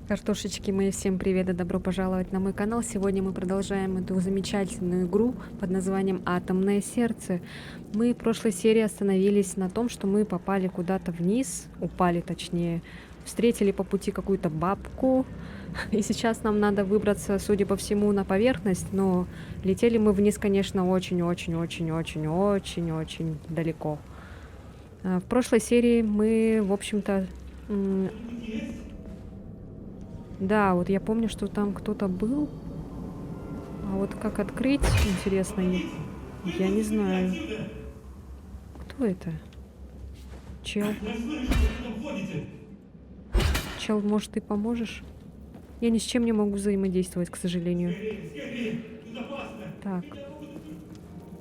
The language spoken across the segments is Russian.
Картошечки мои, всем привет и добро пожаловать на мой канал. Сегодня мы продолжаем эту замечательную игру под названием «Атомное сердце». Мы в прошлой серии остановились на том, что мы попали куда-то вниз, упали точнее, встретили по пути какую-то бабку, и сейчас нам надо выбраться, судя по всему, на поверхность, но летели мы вниз, конечно, очень-очень-очень-очень-очень-очень далеко. В прошлой серии мы, в общем-то, да, вот я помню, что там кто-то был. А вот как открыть, интересно, я не знаю. Кто это? Чел? Чел, может, ты поможешь? Я ни с чем не могу взаимодействовать, к сожалению. Так.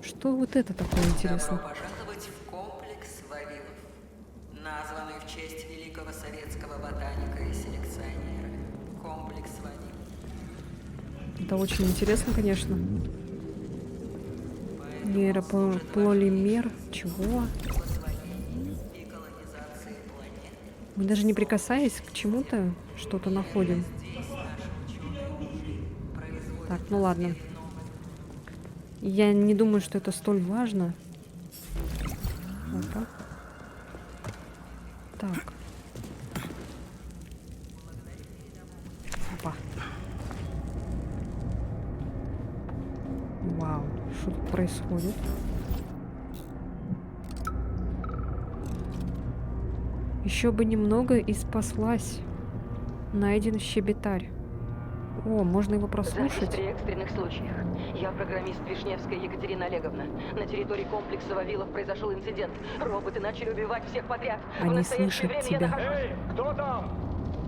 Что вот это такое, интересно? Добро пожаловать в комплекс Вавилов, названный в честь великого советского ботаника и селекционера. Комплекс Вавилов. Это очень интересно, конечно. Нейрополимер. Чего? И колонизации планет. Мы даже не прикасаясь к чему-то, что-то находим. Так, ну ладно. Я не думаю, что это столь важно. Опа. Так. Опа. Вау, что тут происходит? Еще бы немного и спаслась. Найден щебетарь. О, можно его Запись прослушать. при экстренных случаях. Я программист Вишневская Екатерина Олеговна. На территории комплекса Вавилов произошел инцидент. Роботы начали убивать всех подряд. В Они настоящее слышат время тебя. я нахожусь... Эй, кто там?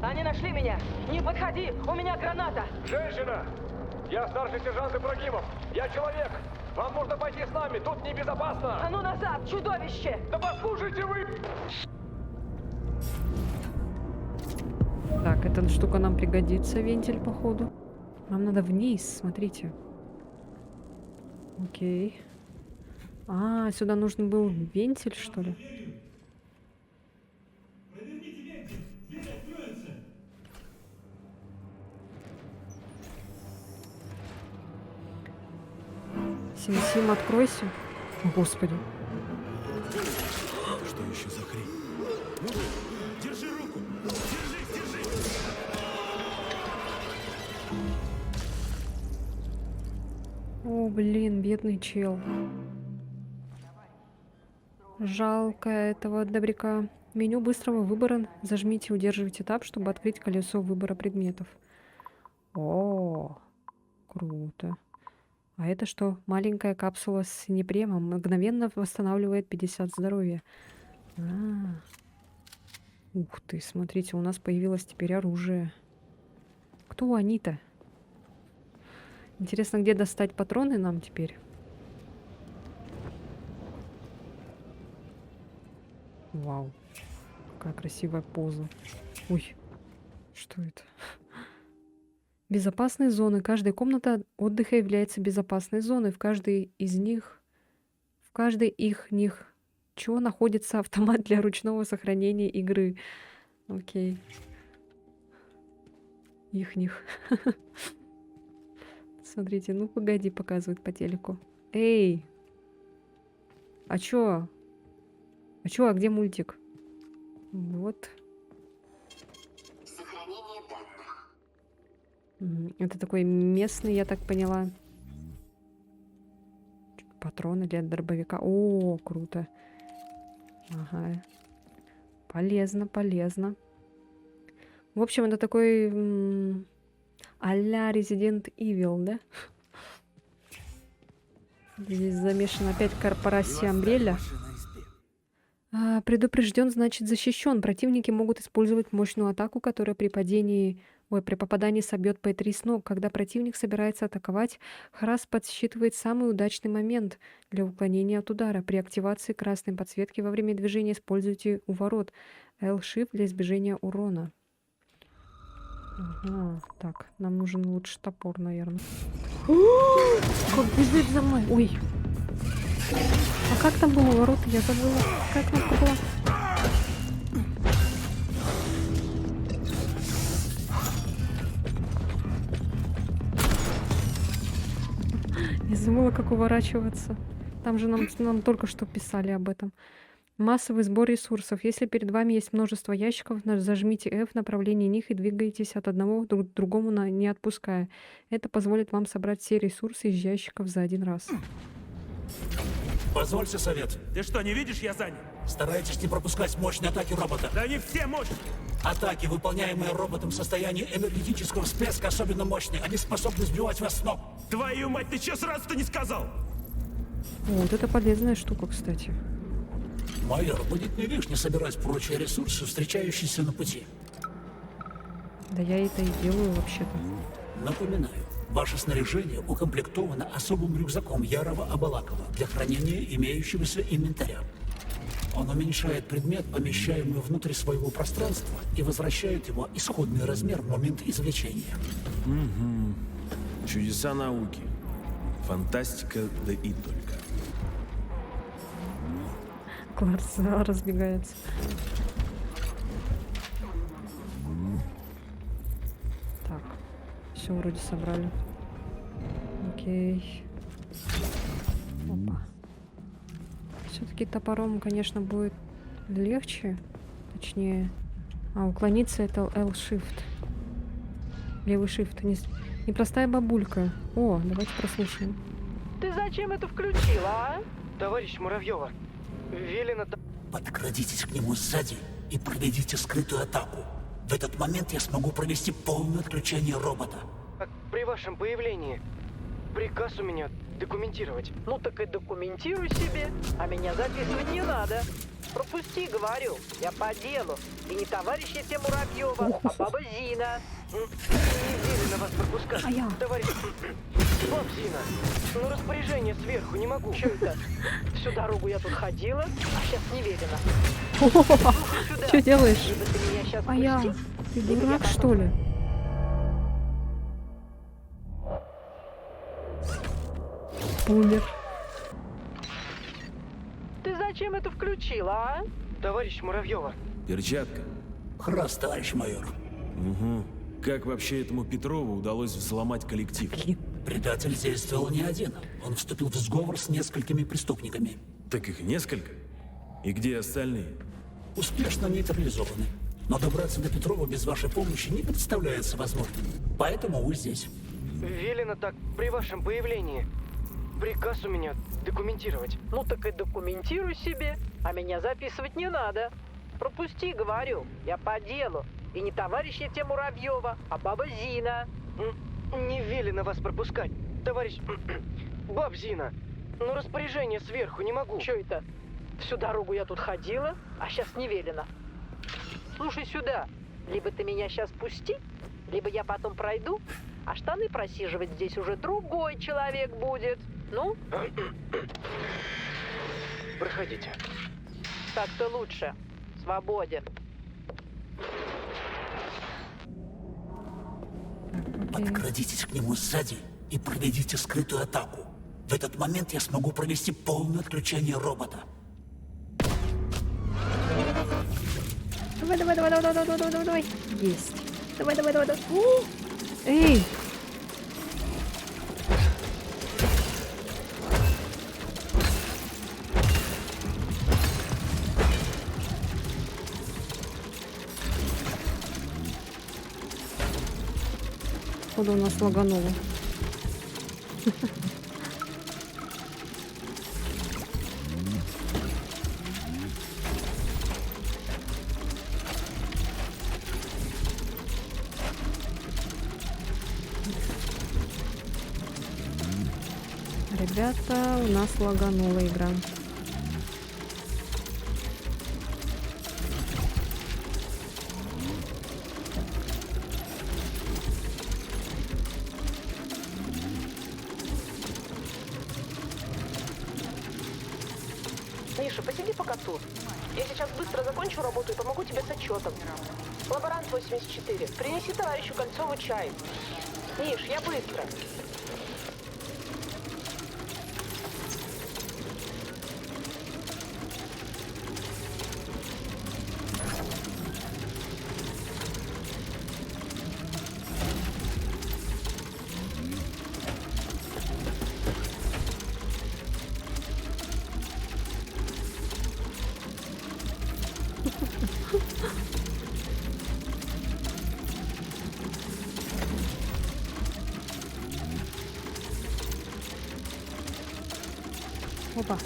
Они нашли меня! Не подходи! У меня граната! Женщина! Я старший сержант Ибрагимов. Я человек. Вам нужно пойти с нами. Тут А небезопасно. ну назад, чудовище! Да послушайте вы! Так, эта штука нам пригодится, вентиль, походу. Нам надо вниз, смотрите. Окей. А, сюда нужен был вентиль, что ли? Сим-Сим, откройся. О, Господи. Что еще за хрень? Держи руку! О, блин, бедный чел. Жалко этого добряка. Меню быстрого выбора. Зажмите и удерживайте тап, чтобы открыть колесо выбора предметов. О, круто. А это что? Маленькая капсула с непремом мгновенно восстанавливает 50 здоровья. Ух ты, смотрите, у нас появилось теперь оружие. Кто они-то? Интересно, где достать патроны нам теперь? Вау. Какая красивая поза. Ой, что это? Безопасные зоны. Каждая комната отдыха является безопасной зоной. В каждой из них... В каждой них... Чего находится автомат для ручного сохранения игры? Окей. Их-них. Смотрите, ну погоди, показывает по телеку. Эй! А чё? А чё, а где мультик? Вот. Сохранение данных. Это такой местный, я так поняла. Патроны для дробовика. О, круто. Ага. Полезно, полезно. В общем, это такой а-ля Resident Evil, да? Здесь замешана опять корпорация Umbrella. Предупрежден, значит защищен. Противники могут использовать мощную атаку, которая при попадании собьет П3 с ног. Когда противник собирается атаковать, Храс подсчитывает самый удачный момент для уклонения от удара. При активации красной подсветки во время движения используйте у ворот L-Shift для избежания урона. Ага, так, нам нужен лучше топор, наверное. Как бежит за мной! Ой! А как там было ворот? Я забыла. Какая кнопка была? Я забыла, как уворачиваться. Там же нам только что писали об этом. Массовый сбор ресурсов. Если перед вами есть множество ящиков, зажмите F в направлении них и двигайтесь от одного к другому, не отпуская. Это позволит вам собрать все ресурсы из ящиков за один раз. Позвольте совет. Ты что, не видишь, я занят? Старайтесь не пропускать мощные атаки робота. Да они все мощные. Атаки, выполняемые роботом в состоянии энергетического всплеска, особенно мощные. Они способны сбивать вас с ног. Твою мать, ты чё сразу-то не сказал? О, вот это полезная штука, кстати. Майор, будет не лишне собирать прочие ресурсы, встречающиеся на пути. Да я это и делаю вообще-то. Напоминаю, ваше снаряжение укомплектовано особым рюкзаком Ярова Абалакова для хранения имеющегося инвентаря. Он уменьшает предмет, помещаемый внутрь своего пространства, и возвращает его исходный размер в момент извлечения. Чудеса науки. Фантастика, да и только. Глаза разбегаются. Так, все вроде собрали. Окей. Опа. Все-таки топором, конечно, будет легче. Точнее. Уклониться это L-shift. Левый shift. Непростая бабулька. О, давайте прослушаем. Ты зачем это включила, а? Товарищ Муравьева, велено... Подкрадитесь к нему сзади и проведите скрытую атаку. В этот момент я смогу провести полное отключение робота. При вашем появлении приказ у меня документировать. Ну так и документируй себе, а меня записывать не надо. Пропусти, говорю, я по делу. И не товарищ Ефим Муравьева, а баба Зина. Не велено вас пропускать. А я? Товарищ... Баб Зина, ну распоряжение сверху не могу. Чё это? Всю дорогу я тут ходила, а сейчас не велено. Сюда. Что делаешь? Либо ты меня сейчас А я? пусти, Ты либо я дурак, потом- что ли? Умер. Ты зачем это включила, а? Товарищ Муравьева, Перчатка. Раз, товарищ майор. Угу. Как вообще этому Петрову удалось взломать коллектив? Блин. Предатель действовал не один. Он вступил в сговор с несколькими преступниками. Так их несколько. И где остальные? Успешно нейтрализованы. Но добраться до Петрова без вашей помощи не представляется возможным. Поэтому вы здесь. велено так при вашем появлении. Приказ у меня документировать. Ну так и документируй себе, а меня записывать не надо. Пропусти, говорю, я по делу. И не товарищ Ефим Муравьева, а баба Зина. Не велено вас пропускать. Товарищ... Баб Зина, ну распоряжение сверху не могу. Чё это? Всю дорогу я тут ходила, а сейчас не велено. Слушай сюда, либо ты меня сейчас пусти, либо я потом пройду, а штаны просиживать здесь уже другой человек будет. Ну, Проходите. так-то лучше. Свободен. Подкрадитесь к нему сзади и проведите скрытую атаку. В этот момент я смогу провести полное отключение робота. Давай, давай, давай, давай, давай, давай, давай, давай. Есть. Давай, давай, давай, давай. Эй! Походу у нас лагануло. Ребята, у нас лаганула игра. Миша, посиди пока тут. Я сейчас быстро закончу работу и помогу тебе с отчетом. Лаборант 84, принеси товарищу Кольцову чай. Миш, я быстро. Опа.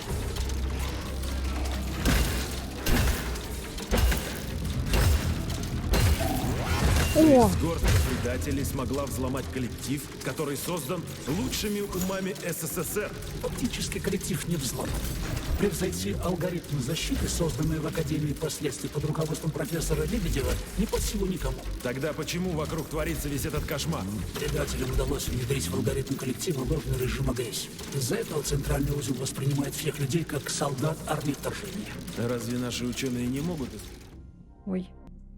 О! Горстка предателей смогла взломать коллектив, который создан лучшими умами СССР. Фактически коллектив не взломан. Превзойти алгоритмы защиты, созданные в Академии впоследствии под руководством профессора Лебедева, не под силу никому. Тогда почему вокруг творится весь этот кошмар? Предателям удалось внедрить в алгоритм коллектива ложный режим агрессии. Из-за этого центральный узел воспринимает всех людей как солдат армии вторжения. Разве наши ученые не могут? Ой.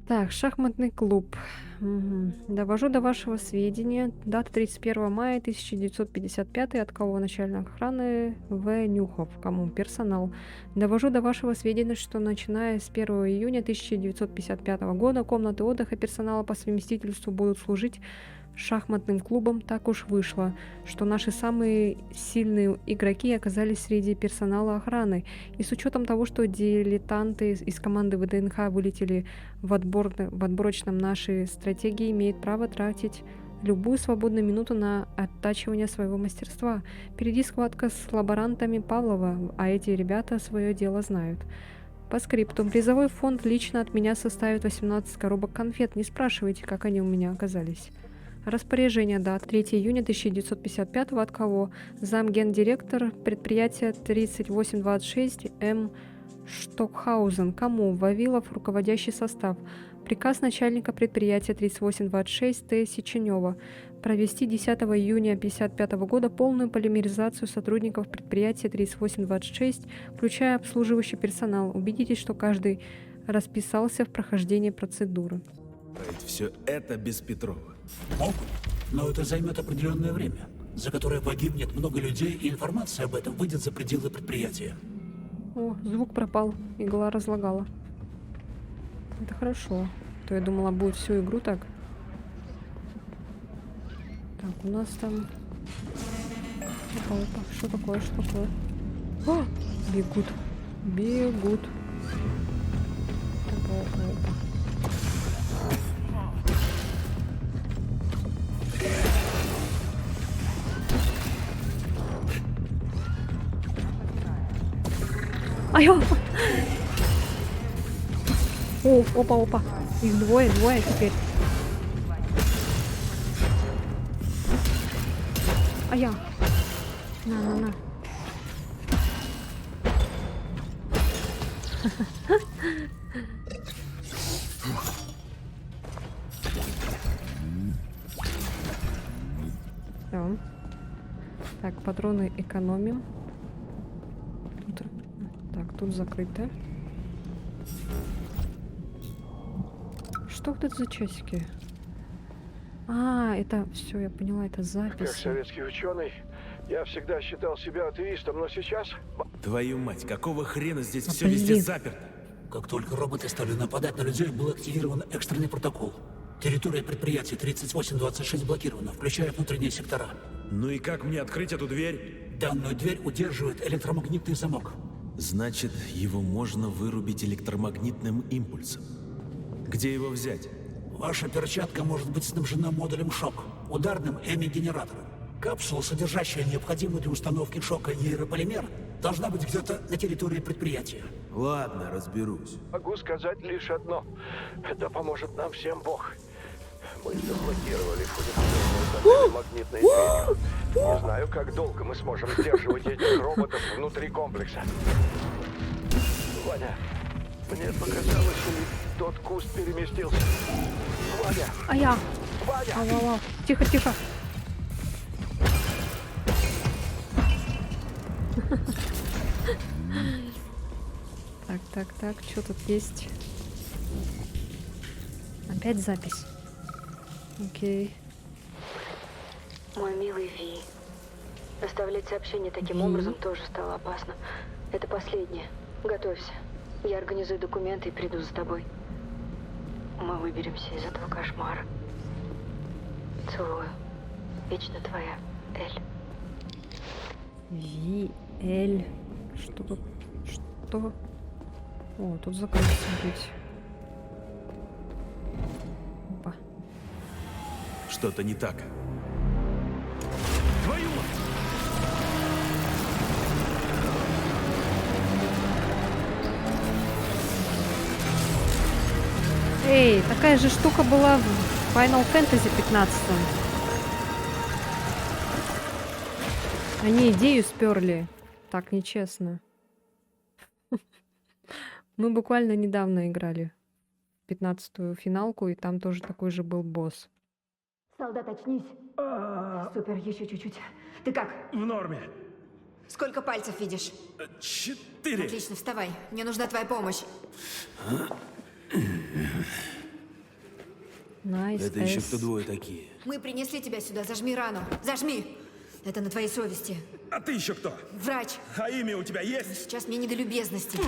Так, шахматный клуб. Мгм. Довожу до вашего сведения. Дата 31 мая 1955. От кого? Начальник охраны В. Нюхов. Кому? Персонал. Довожу до вашего сведения, что начиная с 1 июня 1955 года комнаты отдыха персонала по совместительству будут служить шахматным клубом. Так уж вышло, что наши самые сильные игроки оказались среди персонала охраны. И с учетом того, что дилетанты из команды ВДНХ вылетели в отборочном, нашей стратегии имеют право тратить любую свободную минуту на оттачивание своего мастерства. Впереди схватка с лаборантами Павлова, а эти ребята свое дело знают. По скрипту. Призовой фонд лично от меня составит 18 коробок конфет. Не спрашивайте, как они у меня оказались. Распоряжение, да, 3 июня 1955 от кого? Замгендиректор предприятия 3826 М. Штокхаузен. Кому? Вавилов, руководящий состав. Приказ начальника предприятия 3826 Т. Сеченева. Провести 10 июня 1955 года полную полимеризацию сотрудников предприятия 3826, включая обслуживающий персонал. Убедитесь, что каждый расписался в прохождении процедуры. Все это без Петрова. Могут, но это займет определенное время, за которое погибнет много людей, и информация об этом выйдет за пределы предприятия. О, звук пропал, игла разлагала. Это хорошо. А то я думала, будет всю игру так. Так, у нас там... Опа, опа. Что такое, что такое? О! Бегут. Бегут. Опа, опа, опа. Ай-ё! О, опа. Их двое теперь. Ай-я! На. Всё. Так, патроны экономим. Тут закрыто. Что вот это за часики? А, это все, я поняла, это Как запись. советский ученый, я всегда считал себя атеистом, но сейчас... Твою мать, какого хрена здесь А, все везде блин. заперто? Как только роботы стали нападать на людей, был активирован экстренный протокол. Территория предприятия 3826 блокирована, включая внутренние сектора. Ну и как мне открыть эту дверь? Данную дверь удерживает электромагнитный замок. Значит, его можно вырубить электромагнитным импульсом. Где его взять? Ваша перчатка может быть снабжена модулем шок, ударным эми-генератором. Капсула, содержащая необходимую для установки шока нейрополимер, должна быть где-то на территории предприятия. Ладно, разберусь. Могу сказать лишь одно. Да поможет нам всем Бог. Мы заблокировали функциональную магнитной дверью. Не знаю, как долго мы сможем сдерживать этих роботов внутри комплекса. Ваня, мне показалось, или тот куст переместился. Ваня! Ай-я! Ваня! Ау. Тихо. Так, что тут есть? Опять запись. Окей. Мой милый Ви, оставлять сообщение таким образом тоже стало опасно. Это последнее. Готовься. Я организую документы и приду за тобой. Мы выберемся из этого кошмара. Целую. Вечно твоя, Эль. Ви-Эль. Что тут? Что? О, тут закрыто, смотрите. Опа. Что-то не так. Твою мать! Эй, такая же штука была в Final Fantasy 15. Они идею сперли. Так нечестно. Мы буквально недавно играли в 15-ю финалку, и там тоже такой же был босс. Солдат, очнись. Супер, еще чуть-чуть. Ты как? В норме. Сколько пальцев видишь? 4. Отлично, вставай. Мне нужна твоя помощь. Найс, Это еще кто двое такие? Мы принесли тебя сюда. Зажми рану. Зажми. Это на твоей совести. А ты еще кто? Врач. А имя у тебя есть? Сейчас мне не до любезности.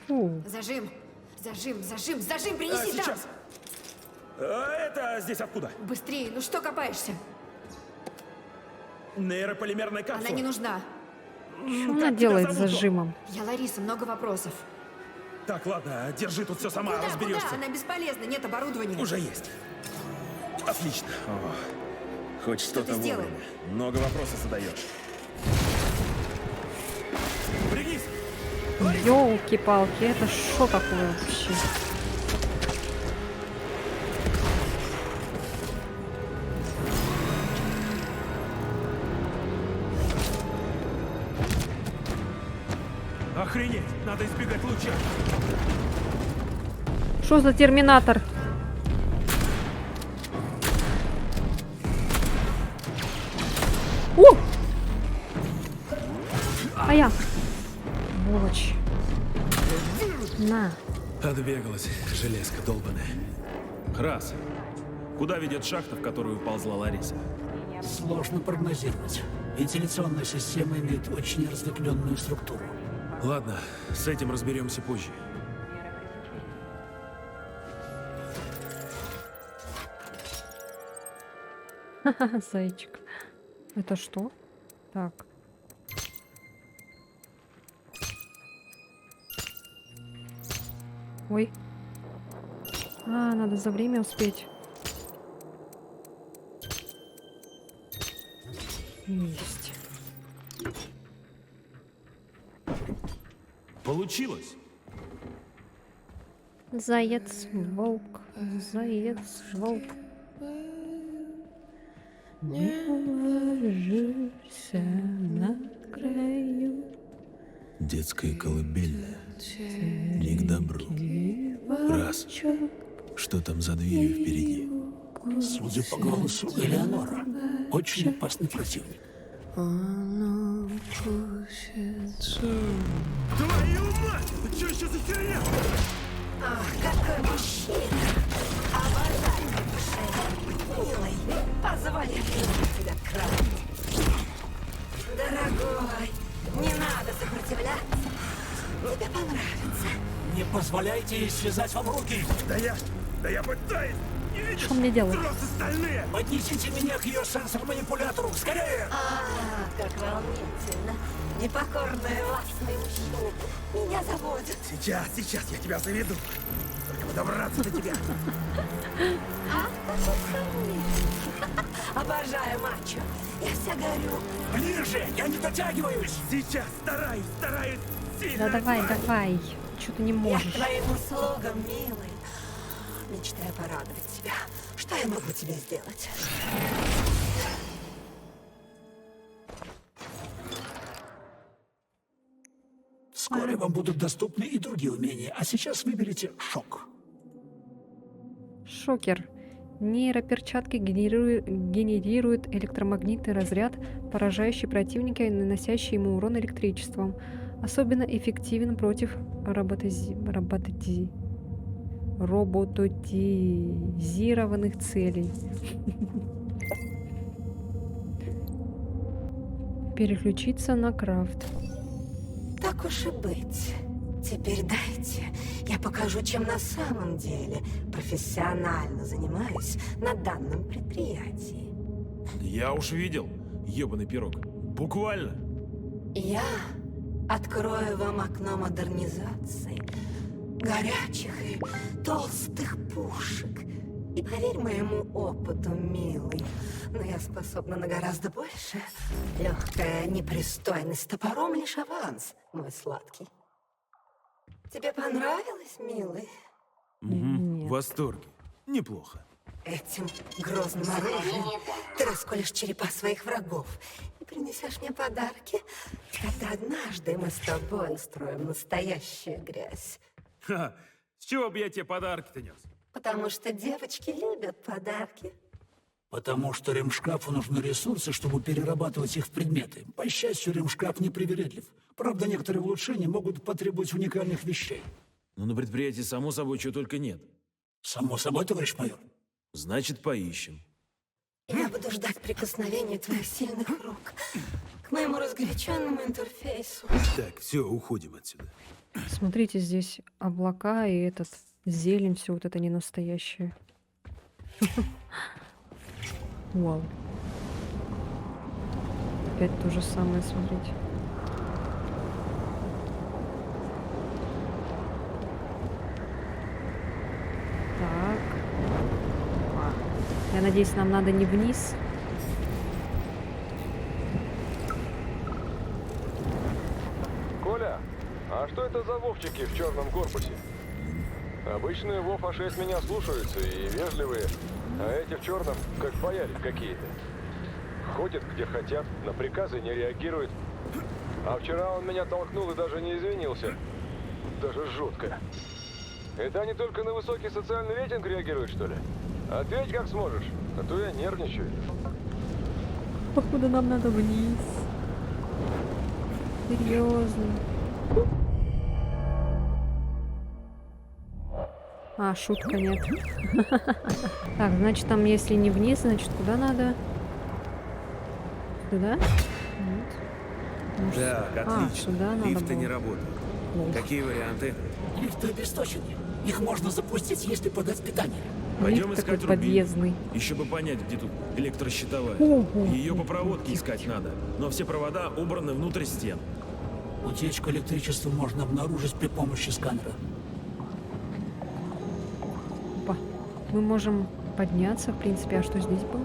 Фу. Зажим. Зажим, зажим, зажим. Принеси там. Сейчас. Это здесь откуда? Быстрее. Ну что копаешься? Нейрополимерная капсула. Она не нужна. Что она делает с зажимом? Я Лариса, много вопросов. Так, ладно, держи тут все сама, Куда, разберешься. куда? Она бесполезна. Нет оборудования. Уже есть. Отлично. Хоть Что ты сделал? Много вопросов задаешь. Пригнись! Ёлки-палки, это что такое вообще? Охренеть! Надо избегать луча. Что за терминатор? О! А я. Сволочь. На. Отбегалась, железка долбаная. Раз. Куда ведет шахта, в которую ползла Лариса? Сложно прогнозировать. Вентиляционная система имеет очень разветвленную структуру. Ладно, с этим разберемся позже. Ха-ха, зайчик. Это что? Так. Ой. А, надо за время успеть. Есть. Получилось. Заяц, волк, заяц, волк. Не ложишься на краю. Детская колыбельная. Не к добру. Раз. Что там за дверью впереди? Судя по голосу, Элеонора. Очень опасный противник. Твою мать! Что еще за херня? Ах, какой мужчина! Обожаю, как милый, позволь тебя к кровати. Дорогой, не надо сопротивляться. Тебе понравится. Не позволяйте ей связать вам руки. Да я пытаюсь. Не видишь? Что мне делать? Тросы стальные. Поднесите меня к ее сенсор-манипулятору. Скорее! Как волнительно. Непокорные властные мужчины меня заводят. Сейчас я тебя заведу. Только бы добраться до тебя. Обожаю мачо. Я вся горю. Ближе! Я не дотягиваюсь! Сейчас стараюсь сильно. Да давай, давай. Что ты не Я к можешь? твоим услугам, милый. Мечтаю порадовать тебя. Что я могу тебе сделать? Вскоре вам будут доступны и другие умения, а сейчас выберите шок. Шокер. Нейроперчатки генерируют электромагнитный разряд, поражающий противника и наносящий ему урон электричеством. Особенно эффективен против роботизированных целей. Переключиться на крафт. Так уж и быть. Теперь дайте, я покажу, чем на самом деле профессионально занимаюсь на данном предприятии. Я уж видел, ебаный пирог. Буквально. Я открою вам окно модернизации, горячих и толстых пушек. И поверь моему опыту, милый, но я способна на гораздо больше. Легкая непристойность топором лишь аванс, мой сладкий. Тебе понравилось, милый? В восторге. Неплохо. Этим грозным оружием ты расколешь черепа своих врагов и принесешь мне подарки. Когда однажды мы с тобой устроим настоящую грязь. Ха, с чего бы я тебе подарки-то нес? Потому что девочки любят подарки. Потому что ремшкафу нужны ресурсы, чтобы перерабатывать их в предметы. По счастью, ремшкаф непривередлив. Правда, некоторые улучшения могут потребовать уникальных вещей. Ну, на предприятии, само собой, чего только нет. Само собой, товарищ майор. Значит, поищем. Я буду ждать прикосновения твоих сильных рук к моему разгоряченному интерфейсу. Так, все, уходим отсюда. Смотрите, здесь облака и этот зелень, все вот это ненастоящее. Вау. Опять то же самое, смотрите. Так. Я надеюсь, нам надо не вниз. Коля, а что это за вовчики в черном корпусе? Обычные Вов А6 меня слушаются и вежливые, а эти в черном как бояре какие-то. Ходят где хотят, на приказы не реагируют. А вчера он меня толкнул и даже не извинился. Даже жутко. Это они только на высокий социальный рейтинг реагируют, что ли? Ответь как сможешь, а то я нервничаю. Походу нам надо вниз. Серьезно. А, шутка, нет. Так, значит, там, если не вниз, значит, куда надо? Сюда? Нет. Так, А, отлично. сюда надо Лифты не было. работают. Плохо. Какие варианты? Лифты обесточены. Их можно запустить, если подать питание. Пойдем Лифт искать такой Руби. подъездный. Еще бы понять, где тут электрощитовая. Ого. Ее по проводке искать надо. Но все провода убраны внутрь стен. Утечку электричества можно обнаружить при помощи сканера. Опа. Мы можем подняться, в принципе. А что здесь было?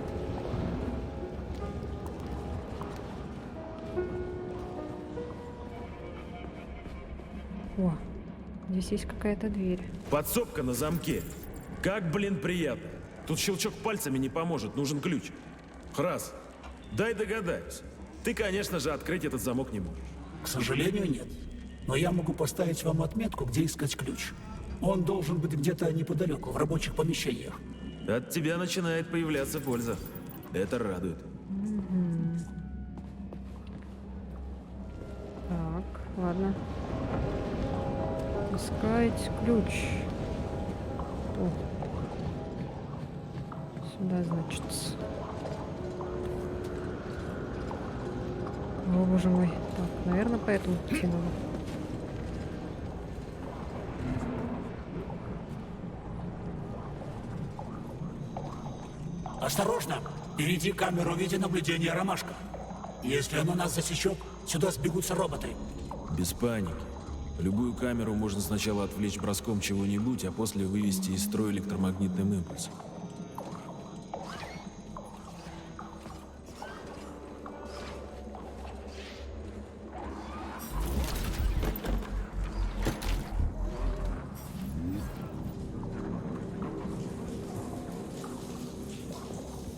О, здесь есть какая-то дверь. Подсобка на замке. Как, блин, приятно. Тут щелчок пальцами не поможет, нужен ключ. Храс, дай догадаюсь. Ты, конечно же, открыть этот замок не можешь. К сожалению, нет. Но я могу поставить вам отметку, где искать ключ. Он должен быть где-то неподалеку, в рабочих помещениях. От тебя начинает появляться польза. Это радует. Так, ладно. Искать ключ. О. Сюда, значит. О, боже мой. Так, наверное, по этому пути надо. Осторожно! Впереди камеру видеонаблюдения «Ромашка». Если она нас засечет, сюда сбегутся роботы. Без паники. Любую камеру можно сначала отвлечь броском чего-нибудь, а после вывести из строя электромагнитным импульсом.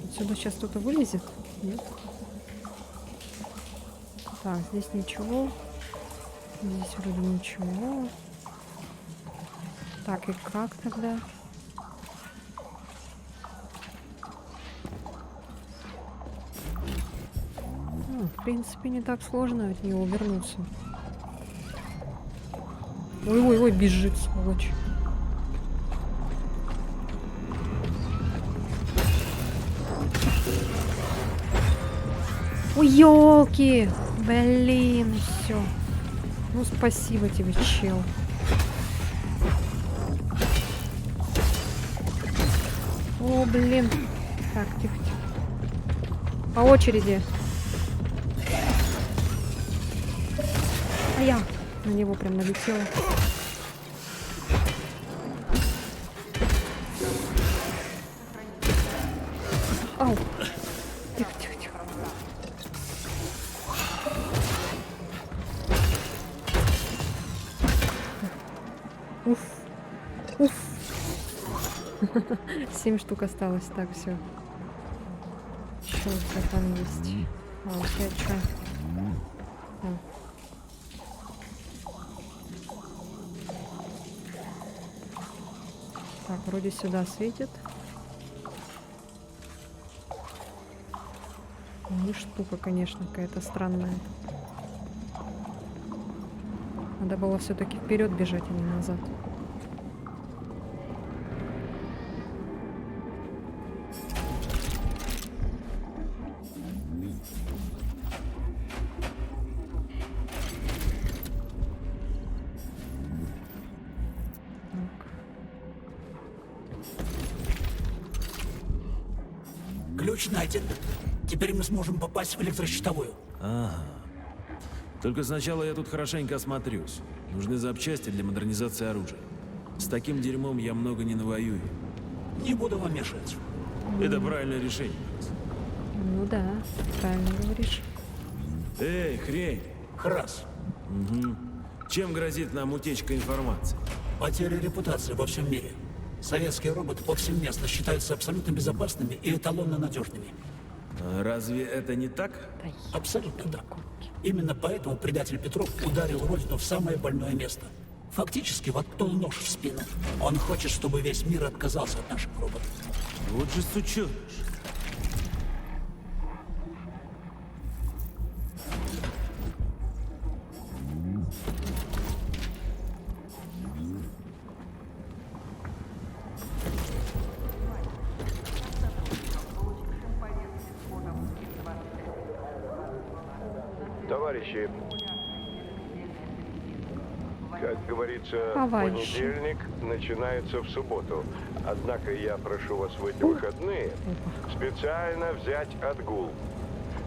Отсюда сейчас кто-то вылезет? Нет? Так, здесь ничего. Здесь вроде ничего. Так, и как тогда? В принципе, не так сложно от него вернуться. Ой-ой-ой, бежит, сволочь. Ой, ёлки! Блин, все. Ну, спасибо тебе, чел. О, блин. Так, тихо-тихо. По очереди. А я на него прям налетела. Ау. Тихо-тихо-тихо. Уф. Уф. 7 штук осталось. Так, все. Что у тебя там есть? А, у тебя что? Так, вроде сюда светит. Ну, штука, конечно, какая-то странная. Надо было все-таки вперед бежать, а не назад. Ключ найден. Теперь мы сможем попасть в электрощитовую. Ага. Только сначала я тут хорошенько осмотрюсь. Нужны запчасти для модернизации оружия. С таким дерьмом я много не навоюю. Не буду вам мешать. Это правильное решение. Ну да, правильно говоришь. Эй, хрень! Храс. Угу. Чем грозит нам утечка информации? Потеря репутации во всем мире. Советские роботы повсеместно считаются абсолютно безопасными и эталонно надежными. А разве это не так? Абсолютно так. Именно поэтому предатель Петров ударил Родину в самое больное место. Фактически воткнул нож в спину. Он хочет, чтобы весь мир отказался от наших роботов. Вот же сучёныш. Товарищи, как говорится, Товарищи. понедельник начинается в субботу. Однако я прошу вас в эти выходные специально взять отгул.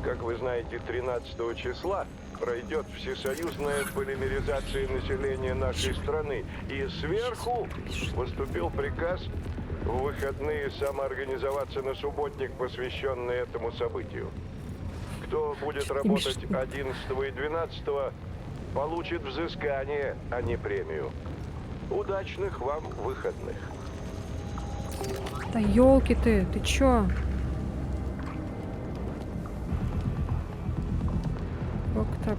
Как вы знаете, 13 числа пройдет всесоюзная полимеризация населения нашей страны. И сверху поступил приказ в выходные самоорганизоваться на субботник, посвященный этому событию. Кто будет работать 11 и 12, получит взыскание, а не премию. Удачных вам выходных. Да елки ты чё? Как так?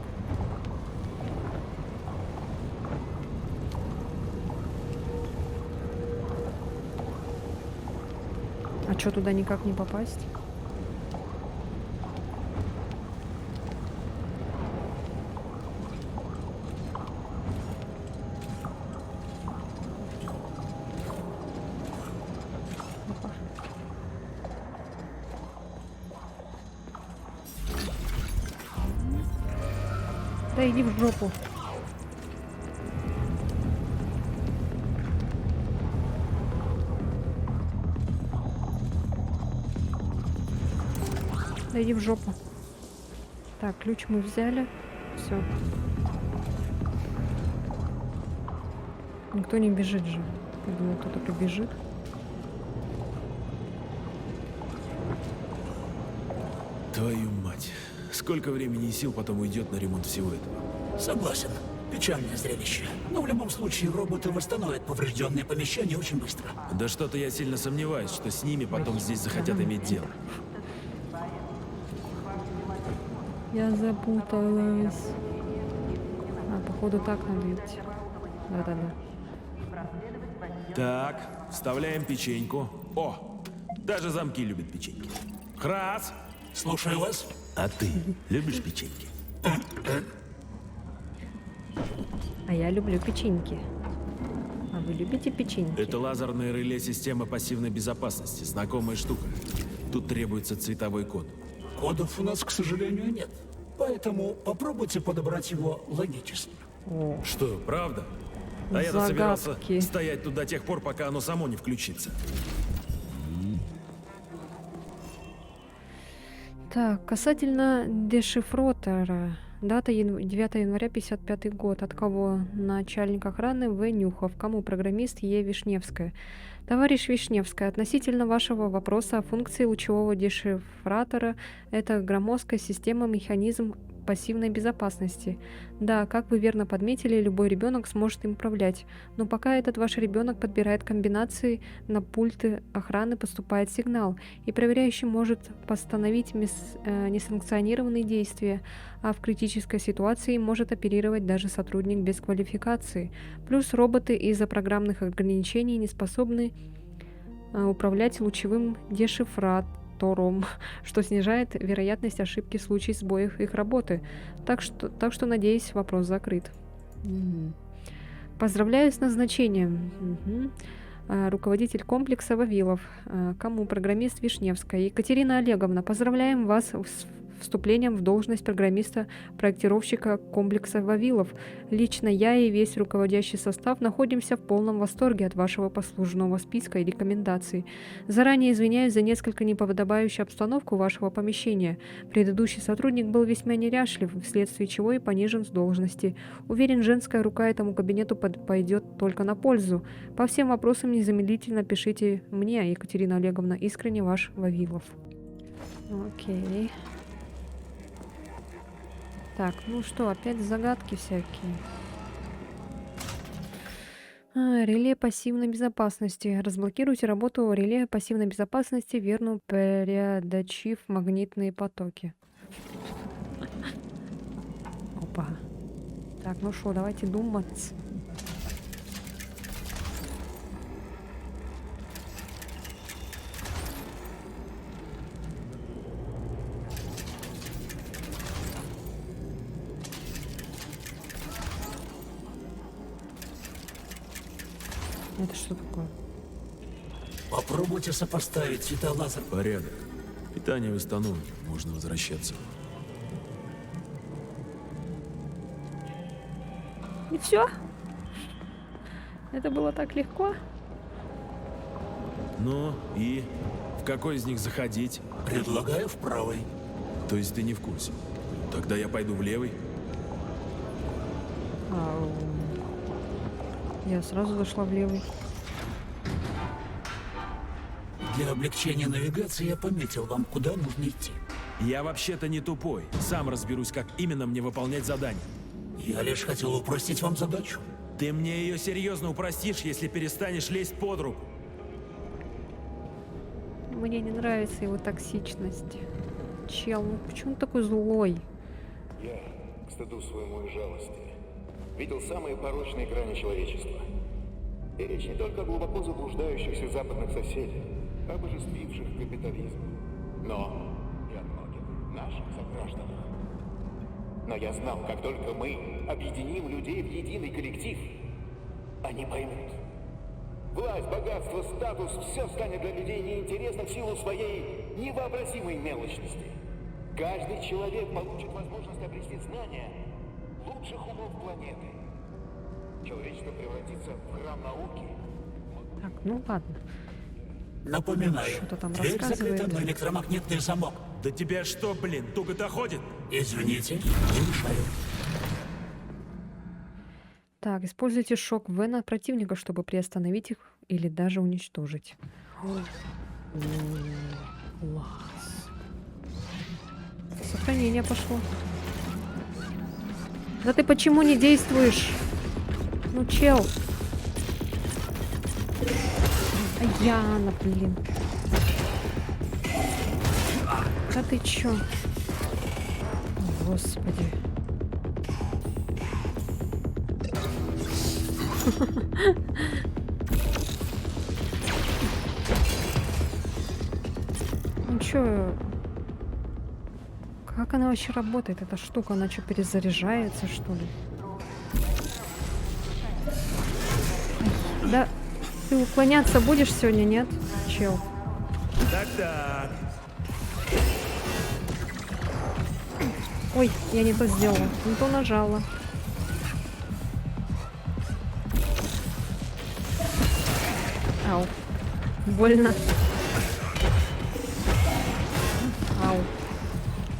А чё, туда никак не попасть? Да иди в жопу. Да иди в жопу. Так, ключ мы взяли. Все. Никто не бежит же. Я думаю, кто-то побежит. Твою мать. Сколько времени и сил потом уйдет на ремонт всего этого? Согласен. Печальное зрелище. Но в любом случае роботы восстановят поврежденные помещения очень быстро. Да что-то я сильно сомневаюсь, что с ними потом здесь захотят иметь дело. Я запуталась. А, походу так надо идти. Да-да-да. Так, вставляем печеньку. О, даже замки любят печеньки. Храс! Слушаю вас. А ты любишь печеньки? А я люблю печеньки. А вы любите печеньки? Это лазерное реле системы пассивной безопасности. Знакомая штука. Тут требуется цветовой код. Кодов у нас, к сожалению, нет. Поэтому попробуйте подобрать его логически. О, Что, правда? А я-то собирался загадки. стоять тут до тех пор, пока оно само не включится. Так, касательно дешифротора. Дата 9 января 55 год. От кого? Начальник охраны В. Нюхов. Кому? Программист Е. Вишневская. Товарищ Вишневская, относительно вашего вопроса о функции лучевого дешифратора, это громоздкая система, механизм пассивной безопасности. Да, как вы верно подметили, любой ребенок сможет им управлять, но пока этот ваш ребенок подбирает комбинации, на пульты охраны поступает сигнал, и проверяющий может постановить несанкционированные действия, а в критической ситуации может оперировать даже сотрудник без квалификации. Плюс роботы из-за программных ограничений не способны управлять лучевым дешифратором, что снижает вероятность ошибки в случае сбоев их работы. Так что надеюсь, вопрос закрыт. Поздравляю с назначением. Руководитель комплекса Вавилов. Кому? Программист Вишневская. Екатерина Олеговна, поздравляем вас с вступлением в должность программиста-проектировщика комплекса Вавилов. Лично я и весь руководящий состав находимся в полном восторге от вашего послужного списка и рекомендаций. Заранее извиняюсь за несколько неподобающую обстановку вашего помещения. Предыдущий сотрудник был весьма неряшлив, вследствие чего и понижен с должности. Уверен, женская рука этому кабинету пойдет только на пользу. По всем вопросам незамедлительно пишите мне, Екатерина Олеговна. Искренне ваш Вавилов. Окей. Так, ну что, опять загадки всякие. Реле пассивной безопасности. Разблокируйте работу реле пассивной безопасности, верно переодачив магнитные потоки. Опа. Так, ну что, давайте думать. Это что такое? Попробуйте сопоставить цветолазер. Порядок. Питание восстановлено. Можно возвращаться. И все? Это было так легко? Ну, и в какой из них заходить? Предлагаю в правый. То есть ты не в курсе? Тогда я пойду в левый? Я сразу зашла в левый. Для облегчения навигации я пометил вам, куда нужно идти. Я вообще-то не тупой. Сам разберусь, как именно мне выполнять задание. Я лишь хотел упростить вам задачу. Ты мне ее серьезно упростишь, если перестанешь лезть под руку. Мне не нравится его токсичность. Чел, ну почему он такой злой? Я, к стыду своему и жалости, видел самые порочные грани человечества. И речь не только о глубоко заблуждающихся западных соседях, обожествивших капитализм, но и о многих наших согражданах. Но я знал, как только мы объединим людей в единый коллектив, они поймут. Власть, богатство, статус – все станет для людей неинтересным в силу своей невообразимой мелочности. Каждый человек получит возможность обрести знания лучших умов планеты. Человечество превратится в храм науки. Так, ну ладно. Напоминаю, Что-то там дверь рассказывает. закрыта на электромагнитный замок. Да тебя что, блин, туго доходит? Извините, не мешаю. Так, используйте шок В на противника, чтобы приостановить их или даже уничтожить. Класс. Сохранение пошло. Да ты почему не действуешь? Ну, чел. Яна, блин. Да ты чё? Господи. Ну чё? Как она вообще работает, эта штука? Она что, перезаряжается, что ли? Да, ты уклоняться будешь сегодня, нет, чел? Так-так. Ой, я не то сделала, не то нажала. Ау. Больно. Ау.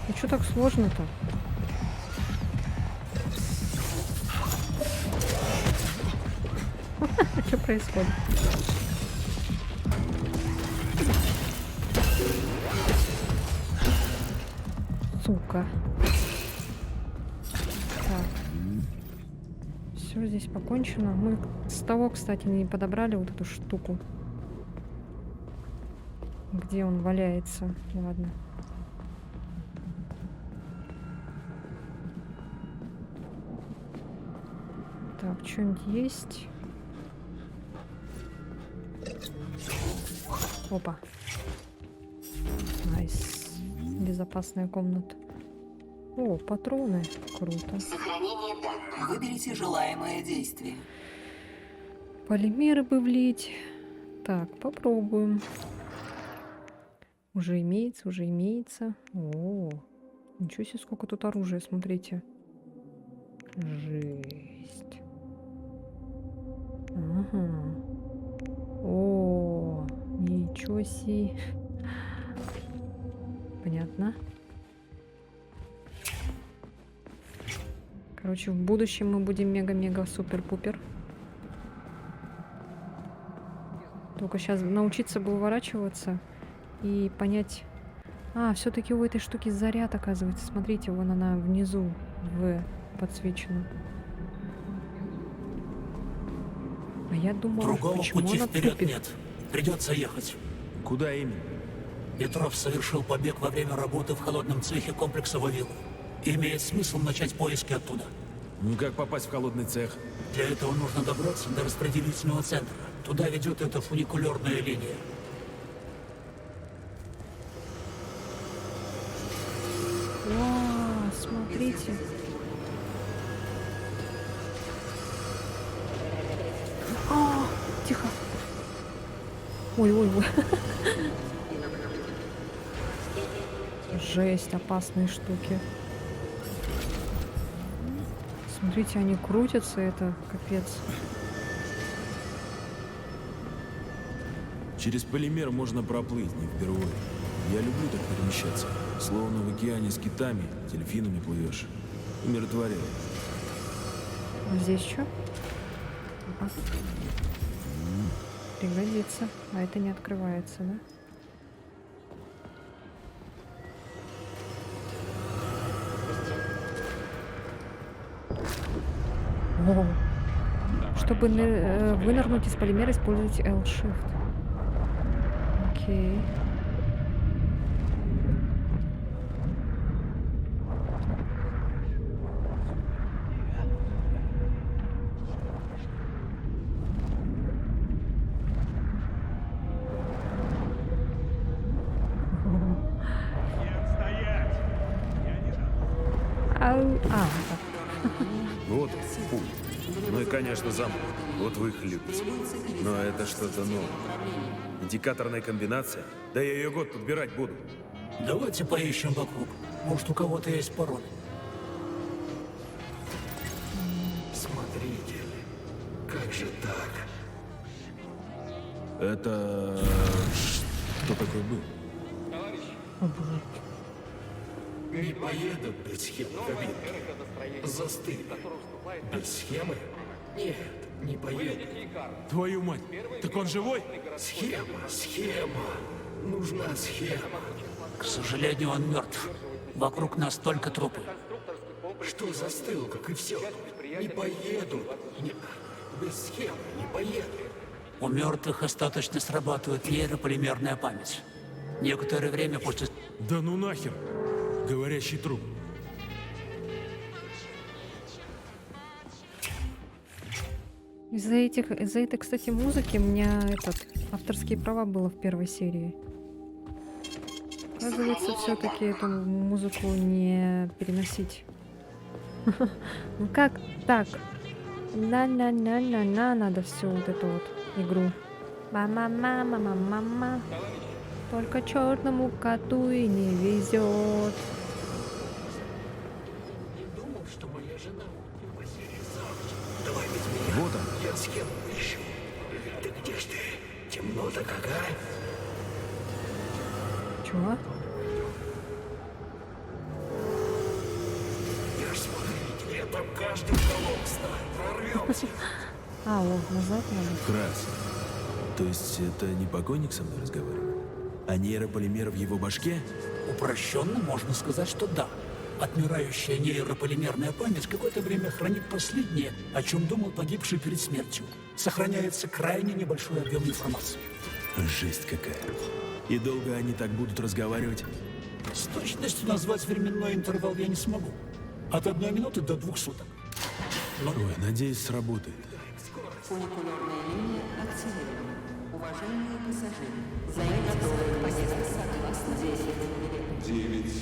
Ну что так сложно-то? Что происходит? Сука. Все, здесь покончено. Мы с того, кстати, не подобрали вот эту штуку. Где он валяется? Ладно. Так, что-нибудь есть? Опа. Найс. Безопасная комната. О, патроны. Круто. Сохранение данных. Выберите желаемое действие. Полимеры бы влить. Так, попробуем. Уже имеется, уже имеется. О, ничего себе, сколько тут оружия, смотрите. Жесть. Ага. О, ничего себе. Понятно. Короче, в будущем мы будем мега-мега-супер-пупер. Только сейчас научиться бы уворачиваться и понять... А, все-таки у этой штуки заряд, оказывается. Смотрите, вон она внизу, подсвечена. А я думала, Другого почему пути она вперед тупит? нет. Придется ехать. Куда именно? Петров совершил побег во время работы в холодном цехе комплекса Вавилов. Имеет смысл начать поиски оттуда. Ну как попасть в холодный цех? Для этого нужно добраться до распределительного центра. Туда ведет эта фуникулерная линия. Вау, смотрите. А, тихо. Ой-ой-ой. Жесть, опасные штуки. Смотрите, они крутятся, это капец. Через полимер можно проплыть, не впервые. Я люблю так перемещаться. Словно в океане с китами, дельфинами плывешь. Умиротворяет. А здесь что? Пригодится. А это не открывается, да? О. Чтобы вынырнуть из полимера, используйте L-Shift. Окей. Вот, путь. Ну и, конечно, замок. Вот вы их любите. Но это что-то новое. Индикаторная комбинация? Да я ее год подбирать буду. Давайте поищем вокруг. Может, у кого-то есть пароль. Смотрите, как же так? Это... Что такое был? Не поеду без схемы кабины. Застыли. Без схемы? Нет, не поеду. Твою мать, так он живой? Схема. Нужна схема. К сожалению, он мертв. Вокруг нас только трупы. Что застыл, как и все? Не поеду. Без схемы не поеду. У мертвых остаточно срабатывает нейрополимерная память. Некоторое время после... Да ну нахер! Говорящий труп. Из-за этой, кстати, музыки у меня авторские права было в первой серии. Оказывается, все-таки эту музыку не переносить. Ну как так? На надо всю вот эту вот игру. Мама. Только черному коту и не везет. Вот он. Я схему ищу. Ты где ж ты? Темнота какая? Чего? Я ж смотрите, я там каждый уголок знаю. Прорвемся. А, вот, назад надо. Крас. То есть это не покойник со мной разговаривает? А нейрополимер в его башке? Упрощенно можно сказать, что да. Отмирающая нейрополимерная память какое-то время хранит последнее, о чем думал погибший перед смертью. Сохраняется крайне небольшой объем информации. Жесть какая. И долго они так будут разговаривать? С точностью назвать временной интервал я не смогу. От 1 минуты до 2 суток. Ой, надеюсь, сработает. Фуникулерная линия активирована. Уважаемые пассажиры, займите поездка согласно 10,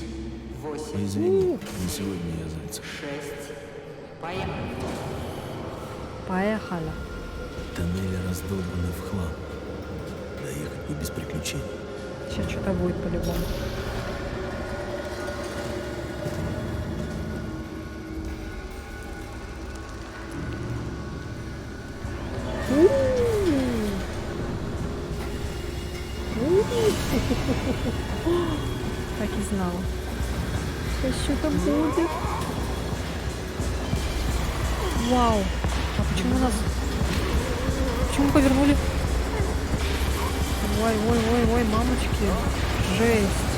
8, Извини, на сегодня я зайца. 6. Поехали. Поехали. Тоннели раздолбаны в хлам. Доехать бы без приключений. Сейчас что-то будет по-любому. Так и знала. Сейчас что-то будет. Вау. А почему нас... Почему повернули? Ой, мамочки. Жесть.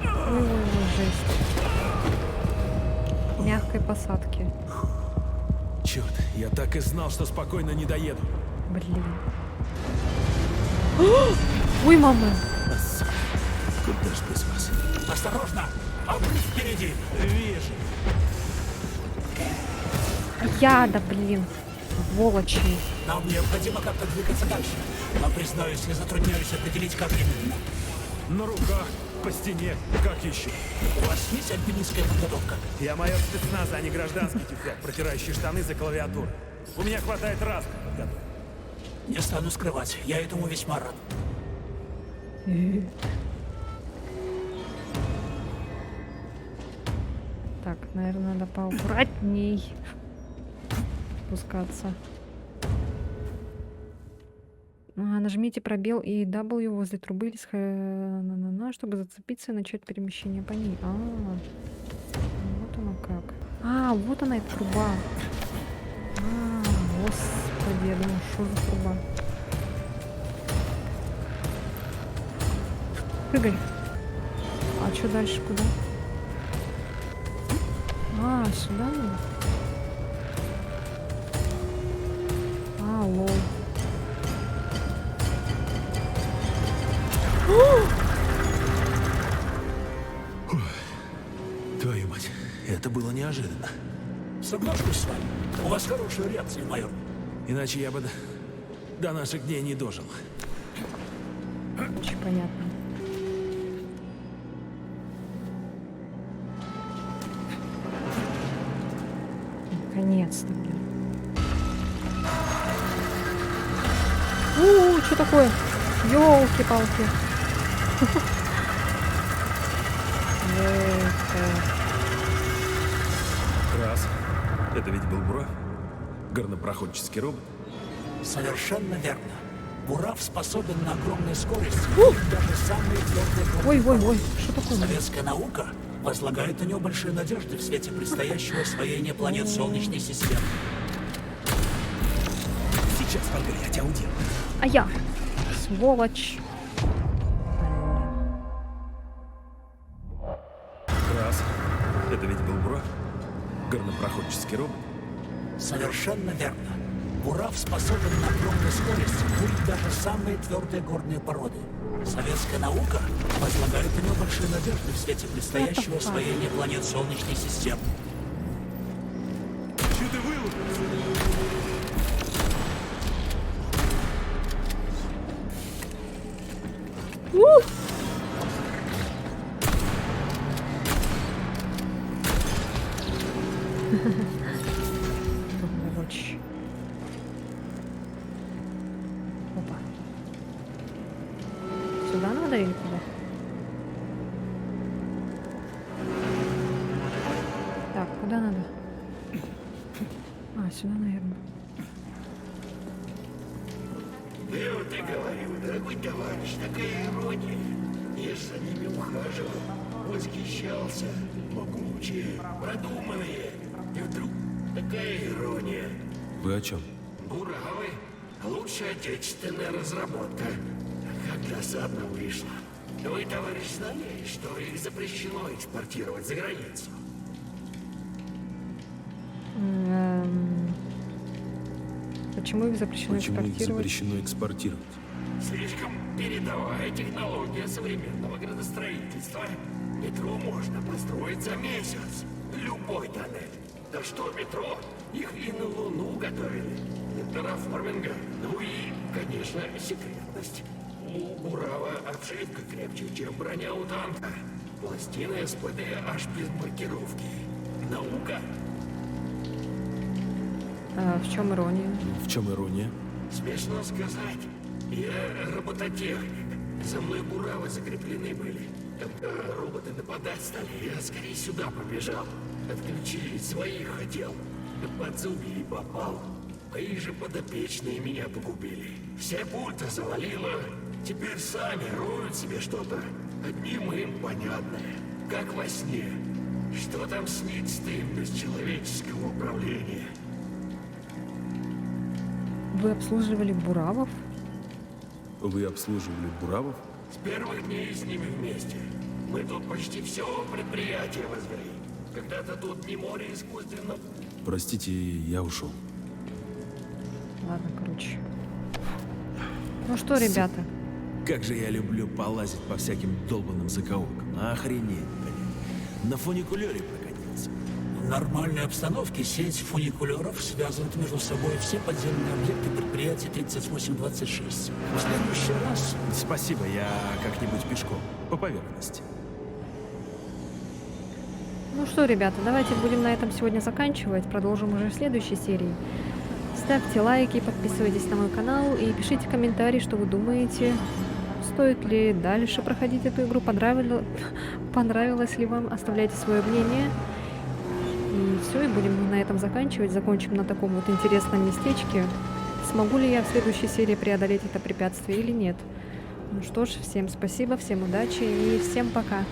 Ой, жесть. Мягкой посадки. Черт, я так и знал, что спокойно не доеду. Блин. Ой, мама. Куда ж без вас? Осторожно! Обрыв впереди! Вижу. Яда, блин. Волочи. Нам необходимо как-то двигаться дальше. Но, признаюсь, я затрудняюсь определить, как именно. На руках, по стене, как еще? У вас есть альпинистская подготовка? Я майор спецназа, а не гражданский тюфяк, протирающий штаны за клавиатурой. У меня хватает разных подготовок. Не стану скрывать, я этому весьма рад. Так, наверное, надо поаккуратней спускаться. Нажмите пробел и W возле трубы, или чтобы зацепиться и начать перемещение по ней. Вот оно как. Вот она, эта труба. Господи, я думаю, что за труба. Прыгай. А что дальше, куда? Сюда? Лол. Твою мать, это было неожиданно. Соглашусь с вами. У вас хорошая реакция, майор. Иначе я бы до наших дней не дожил. Очень понятно. Наконец-то, блин. Что такое? Ёлки-палки. Раз. Это ведь был Бурав? Горнопроходческий робот? Совершенно верно. Бурав способен на огромную скорость, даже самые твердые... Ой, что такое? Советская наука возлагает на него большие надежды в свете предстоящего освоения планет Солнечной системы. Сейчас, погоди, я тебя уделаю. А я? Сволочь. Раз. Это ведь был Бурав? Горнопроходческий робот? Совершенно верно. Бурав способен на огромную скорость бурить даже самые твердые горные породы. Советская наука возлагает на него большие надежды в свете предстоящего освоения планет Солнечной системы. Че ты вылупился? Опа. Сюда надо или куда? Так, куда надо? Сюда, наверное. Вот и говорю, дорогой товарищ, такая ирония. Я за ними ухаживал, восхищался, могучие, продуманные. И вдруг такая ирония. Вы о чем? Буравы — лучшая отечественная разработка. Как досадно вышло. Вы, товарищ, знали, что их запрещено экспортировать за границу? Почему их запрещено Почему их экспортировать? запрещено экспортировать? Слишком передовая технология современного градостроительства. Метро можно построить за месяц. Любой тоннель. Да что метро? Их и на Луну готовили. Для терраформинга. Ну и, конечно, секретность. У Бурава обшивка крепче, чем броня у танка. Пластины СПД аж без маркировки. Наука. В чем ирония? В чем ирония? Смешно сказать. Я робототехник. За мной буравы закреплены были. Когда роботы нападать стали, я скорее сюда побежал. Отключить своих хотел. Под зубья попал. Мои же подопечные меня погубили. Все пульты завалило. Теперь сами роют себе что-то. Одним им понятное. Как во сне. Что там снится им без человеческого управления? Вы обслуживали буравов? Вы обслуживали буравов? С первых дней с ними вместе. Мы тут почти все предприятие возвели. Когда-то тут не море искусственно. Простите, я ушел. Ладно, короче. Ну что, ребята? Как же я люблю полазить по всяким долбанным закоулкам. Охренеть, блин. На фуникулере прокатился. В нормальной обстановке сеть фуникулеров связывает между собой все подземные объекты предприятия 3826. В следующий раз... Спасибо, я как-нибудь пешком. По поверхности. Ну что, ребята, давайте будем на этом сегодня заканчивать. Продолжим уже в следующей серии. Ставьте лайки, подписывайтесь на мой канал и пишите комментарии, что вы думаете. Стоит ли дальше проходить эту игру? Понравилось ли вам? Оставляйте свое мнение. И все, и будем на этом заканчивать. Закончим на таком вот интересном местечке. Смогу ли я в следующей серии преодолеть это препятствие или нет? Ну что ж, всем спасибо, всем удачи и всем пока.